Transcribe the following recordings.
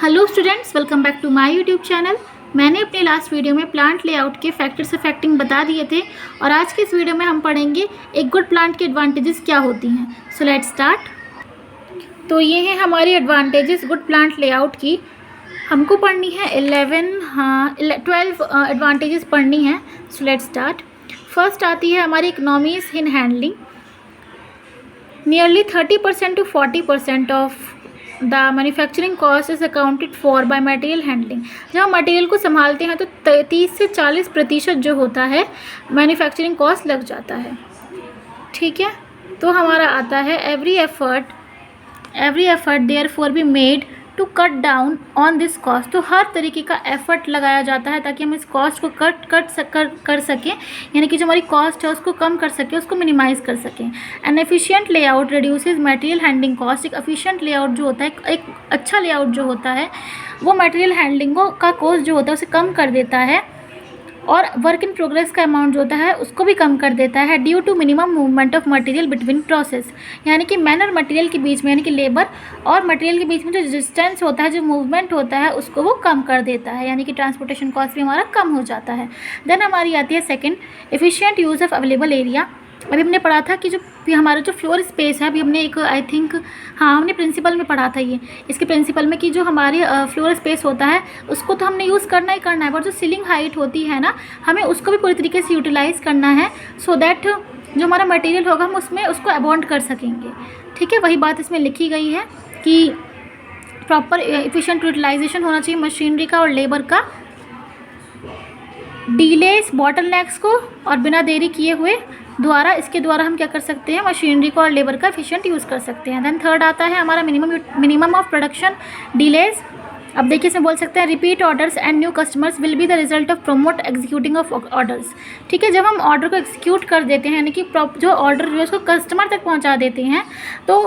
Hello students, welcome back to my YouTube channel. मैंने अपने last video में plant layout के फैक्टर्स अफेक्टिंग बता दिए थे और आज के इस वीडियो में हम पढ़ेंगे एक गुड प्लांट की एडवांटेजेस क्या होती हैं। So let's start. तो ये हैं हमारी एडवांटेजेस गुड प्लांट लेआउट की। हमको पढ़नी है 12 एडवांटेजेस पढ़नी है। So let's start. फर्स्ट आती है हमारी economies in handling. Nearly 30% to 40% of the manufacturing cost is accounted for by material handling. जब हम मटेरियल को संभालते हैं तो 30 से 40% जो होता है मैन्युफैक्चरिंग कॉस्ट लग जाता है। ठीक है, तो हमारा आता है every effort therefore be made to cut down on this cost. तो हर तरीके का एफर्ट लगाया जाता है ताकि हम इस कॉस्ट को कर सकें, यानी कि जो हमारी कॉस्ट है उसको कम कर सकें, उसको मिनिमाइज़ कर सकें। N efficient layout reduces material handling cost. एक एफिशिएंट लेआउट जो होता है, एक अच्छा लेआउट जो होता है वो मटेरियल हैंडलिंग का कॉस्ट जो होता है उसे कम कर देता है और वर्क इन प्रोग्रेस का अमाउंट जो होता है उसको भी कम कर देता है। Due to minimum movement of material between process, यानी कि मैन और मटेरियल के बीच में, यानी कि लेबर और मटेरियल के बीच में जो डिस्टेंस होता है, जो मूवमेंट होता है, उसको वो कम कर देता है, यानी कि ट्रांसपोर्टेशन कॉस्ट भी हमारा कम हो जाता है। देन हमारी आती है second, efficient use of available area. अभी हमने पढ़ा था कि जो हमारा जो फ्लोर स्पेस है, अभी हमने एक हमने प्रिंसिपल में पढ़ा था ये, इसके प्रिंसिपल में कि जो हमारी फ्लोर स्पेस होता है उसको तो हमने यूज़ करना ही करना है, पर जो सीलिंग हाइट होती है ना, हमें उसको भी पूरी तरीके से यूटिलाइज़ करना है सो दैट जो हमारा मटेरियल होगा हम उसमें उसको अबॉन्ड कर सकेंगे। ठीक है, वही बात इसमें लिखी गई है कि प्रॉपर एफिशिएंट यूटिलाइजेशन होना चाहिए मशीनरी का और लेबर का। डीलेस बॉटलनेक्स को और बिना देरी किए हुए इसके द्वारा हम क्या कर सकते हैं, मशीनरी को और लेबर का एफिशिएंट यूज़ कर सकते हैं। देन थर्ड आता है हमारा मिनिमम ऑफ प्रोडक्शन डिलेज। अब देखिए इसमें बोल सकते हैं repeat orders and new customers will be the result of promote executing of orders. ठीक है, जब हम ऑर्डर को एग्जीक्यूट कर देते हैं, यानी कि जो ऑर्डर जो है उसको कस्टमर तक पहुँचा देते हैं, तो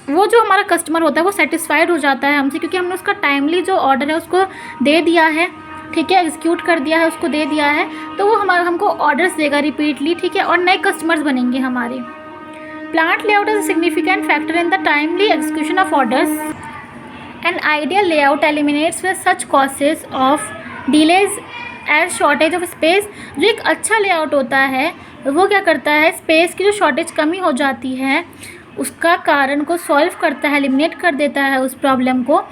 वो जो हमारा कस्टमर होता है वो सेटिस्फाइड हो जाता है हमसे, क्योंकि हमने उसका टाइमली जो ऑर्डर है उसको दे दिया है। ठीक है, एग्जीक्यूट कर दिया है, उसको दे दिया है, तो वो हमको ऑर्डर्स देगा रिपीटली। ठीक है, और नए कस्टमर्स बनेंगे हमारे। Plant layout is a significant factor in the timely execution of orders. An ideal layout eliminates such causes of delays as shortage of space. जो एक अच्छा लेआउट होता है वो क्या करता है, स्पेस की जो शॉर्टेज कमी हो जाती है उसका कारण को सॉल्व करता है, एलिमिनेट कर देता है उस प्रॉब्लम को।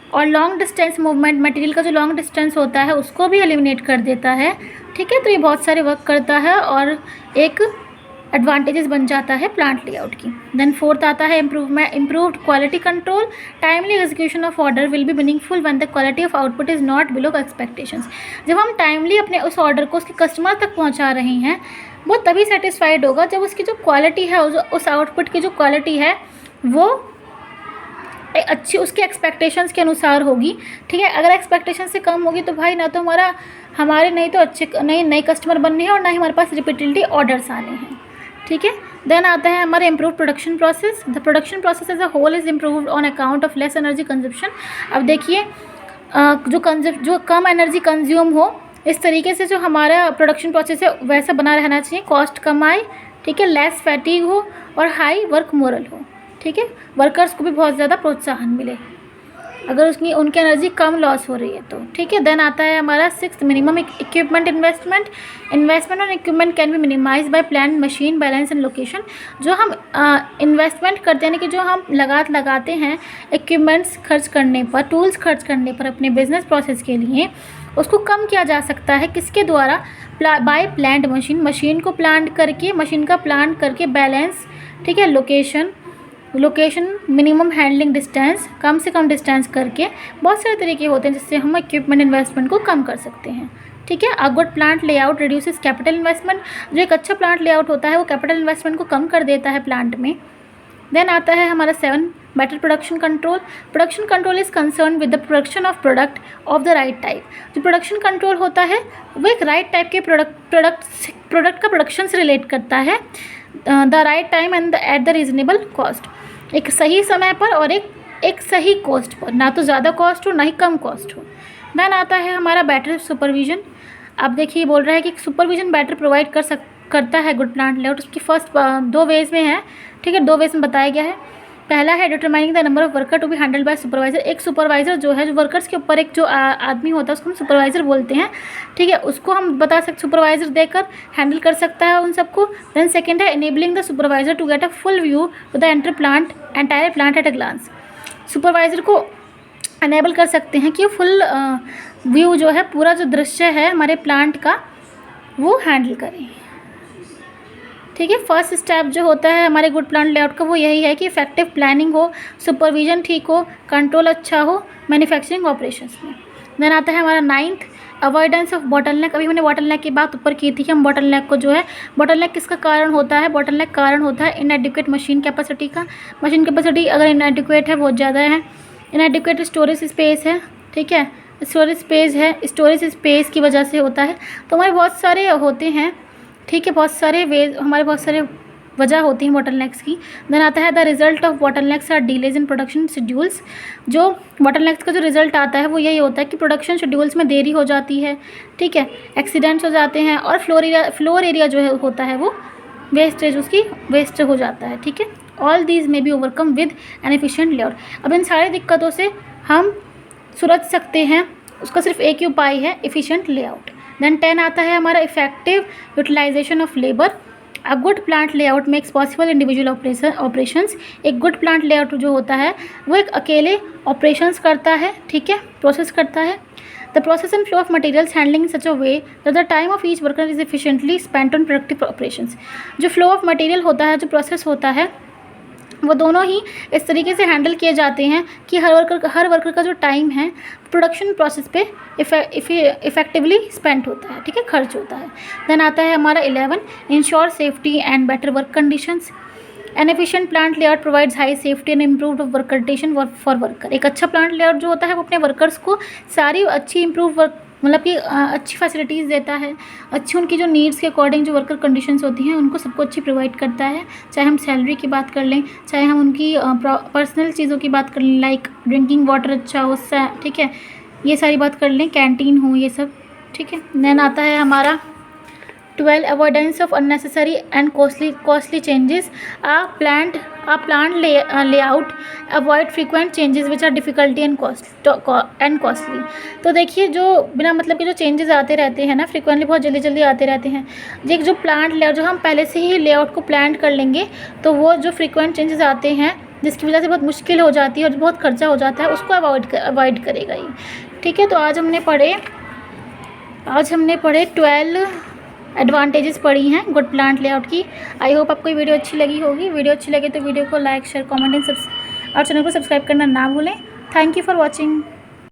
और लॉन्ग डिस्टेंस मूवमेंट, मटेरियल का जो लॉन्ग डिस्टेंस होता है उसको भी एलिमिनेट कर देता है। ठीक है, तो ये बहुत सारे वर्क करता है और एक एडवांटेजेस बन जाता है प्लांट लेआउट की। देन फोर्थ आता है improved quality control. Timely execution of order will be meaningful when the quality of output is not below expectations. जब हम टाइमली अपने उस ऑर्डर को उसके कस्टमर तक पहुंचा रहे हैं वो तभी सेटिस्फाइड होगा जब उसकी जो क्वालिटी है, उस आउटपुट की जो क्वालिटी है वो अच्छी उसके एक्सपेक्टेशंस के अनुसार होगी। ठीक है, अगर एक्सपेक्टेशन से कम होगी तो भाई ना तो हमारे नहीं तो अच्छे नए कस्टमर बनने हैं और ना ही हमारे पास रिपीटेडली ऑर्डर्स आने हैं। ठीक है, देन आता है हमारे improve production process. The production process as a whole is improved on account of less energy consumption. अब देखिए जो कम एनर्जी कंज्यूम हो, इस तरीके से जो हमारा प्रोडक्शन प्रोसेस है वैसा बना रहना चाहिए, कॉस्ट कम आए। ठीक है, लेस फैटिग हो और हाई वर्क मोरल हो। ठीक है, वर्कर्स को भी बहुत ज़्यादा प्रोत्साहन मिले अगर उनकी एनर्जी कम लॉस हो रही है तो। ठीक है, देन आता है हमारा sixth, minimum equipment investment on equipment can be minimize by plan machine balance and location. जो हम इन्वेस्टमेंट करते हैं, यानी कि जो हम लगाते हैं इक्विपमेंट्स खर्च करने पर, टूल्स खर्च करने पर अपने बिजनेस प्रोसेस के लिए, उसको कम किया जा सकता है किसके द्वारा, बाय प्लान्ड मशीन को मशीन का प्लान करके बैलेंस। ठीक है, लोकेशन मिनिमम हैंडलिंग डिस्टेंस, कम से कम डिस्टेंस करके, बहुत सारे तरीके होते हैं जिससे हम इक्विपमेंट इन्वेस्टमेंट को कम कर सकते हैं। ठीक है, अ good plant layout reduces capital investment. जो एक अच्छा प्लांट लेआउट होता है वो कैपिटल इन्वेस्टमेंट को कम कर देता है प्लांट में। देन आता है हमारा 7, better production control. Production control is concern with the production of product of the right type. जो प्रोडक्शन कंट्रोल होता है वो एक राइट टाइप के प्रोडक्ट का प्रोडक्शन से रिलेट करता है, the right time and at the reasonable cost. एक सही समय पर और एक सही कॉस्ट पर, ना तो ज़्यादा कॉस्ट हो ना ही कम कॉस्ट हो। देन आता है हमारा बेटर सुपरविजन। अब देखिए बोल रहा है कि सुपरविजन बेटर प्रोवाइड करता है गुड प्लांट लेआउट। उसकी फर्स्ट 2 वेज में है। ठीक है, 2 वेज में बताया गया है। पहला है determining the number of worker to be handled by supervisor. एक सुपरवाइजर जो है, जो वर्कर्स के ऊपर एक जो आदमी होता है उसको हम सुपरवाइजर बोलते हैं, ठीक है, उसको हम बता सकते सुपरवाइजर देकर हैंडल कर सकता है उन सबको। देन सेकंड है enabling the supervisor to get a full view to the entire plant at a glance. Supervisor को अनेबल कर सकते हैं कि फुल व्यू जो है, पूरा जो दृश्य है हमारे प्लांट का, वो हैंडल करें, ठीक है। फर्स्ट स्टेप जो होता है हमारे गुड प्लांट लेआउट का वो यही है कि इफेक्टिव प्लानिंग हो, सुपरविजन ठीक हो, कंट्रोल अच्छा हो मैन्युफैक्चरिंग ऑपरेशंस में। देन आता है हमारा 9th अवॉइडेंस ऑफ बॉटलनेक। अभी हमने बॉटलनेक की बात ऊपर की थी कि हम बॉटलनेक को जो है, बॉटलनेक किसका कारण होता है, बॉटलनेक कारण होता है इनएडिक्वेट मशीन कैपेसिटी का। मशीन कैपेसिटी अगर इनएडिक्वेट है, बहुत ज़्यादा है, इनएडिक्वेट स्टोरेज स्पेस है, ठीक है, स्टोरेज स्पेस है, स्टोरेज स्पेस की वजह से होता है। तो हमारे बहुत सारे होते हैं, ठीक है, बहुत सारे हमारे बहुत सारे वजह होती हैं बॉटलनेक्स की। देन आता है the result of bottlenecks are delays in production schedules. जो बॉटलनेक्स का जो रिजल्ट आता है वो यही होता है कि प्रोडक्शन शेड्यूल्स में देरी हो जाती है, ठीक है, एक्सीडेंट्स हो जाते हैं, और फ्लोर एरिया जो है होता है वो वेस्टेज, उसकी वेस्ट हो जाता है, ठीक है। All these may be overcome with N efficient layout. अब इन सारी दिक्कतों से हम सुलझ सकते हैं, उसका सिर्फ एक ही उपाय है, एफिशिएंट लेआउट। देन 10 आता है हमारा effective utilization of labour. A good plant layout makes possible individual operations. एक गुड प्लांट लेआउट जो होता है वो एक अकेले ऑपरेशंस करता है, ठीक है, प्रोसेस करता है। The process and flow of materials handling in such a way that the time of each worker is efficiently spent on productive operations. जो फ्लो ऑफ मटेरियल होता है, जो प्रोसेस होता है, वो दोनों ही इस तरीके से हैंडल किए जाते हैं कि हर वर्कर का जो टाइम है प्रोडक्शन प्रोसेस पे इफेक्टिवली स्पेंड होता है, ठीक है, खर्च होता है। देन आता है हमारा 11 ensure safety and better work conditions. N efficient plant layout provides high safety and improved work condition for worker. एक अच्छा प्लांट लेआउट जो होता है वो अपने वर्कर्स को सारी अच्छी इम्प्रूव वर्क, मतलब कि अच्छी फैसिलिटीज़ देता है, अच्छी उनकी जो नीड्स के अकॉर्डिंग जो वर्कर कंडीशंस होती हैं उनको सबको अच्छी प्रोवाइड करता है। चाहे हम सैलरी की बात कर लें, चाहे हम उनकी पर्सनल चीज़ों की बात कर लें, लाइक ड्रिंकिंग वाटर अच्छा हो, ठीक है, ये सारी बात कर लें, कैंटीन हो, ये सब, ठीक है। देन आता है हमारा 12 avoidance of unnecessary and costly changes. A plant layout avoid frequent changes which are difficulty and costly. तो देखिए, जो बिना मतलब के जो चेंजेस आते रहते हैं ना, फ्रीक्वेंटली बहुत जल्दी आते रहते हैं, जो प्लांट लेआउट जो हम पहले से ही लेआउट को प्लान कर लेंगे तो वो जो फ्रीक्वेंट चेंजेस आते हैं जिसकी वजह से बहुत मुश्किल हो जाती है और बहुत खर्चा हो जाता है, उसको अवॉइड करेगा ये, ठीक है। तो आज हमने पढ़े 12 एडवांटेजेस पढ़ी हैं गुड प्लांट लेआउट की। आई होप आपको ये वीडियो अच्छी लगी होगी। वीडियो अच्छी लगे तो वीडियो को लाइक, शेयर, कमेंट और चैनल को सब्सक्राइब करना ना भूलें। Thank you for watching.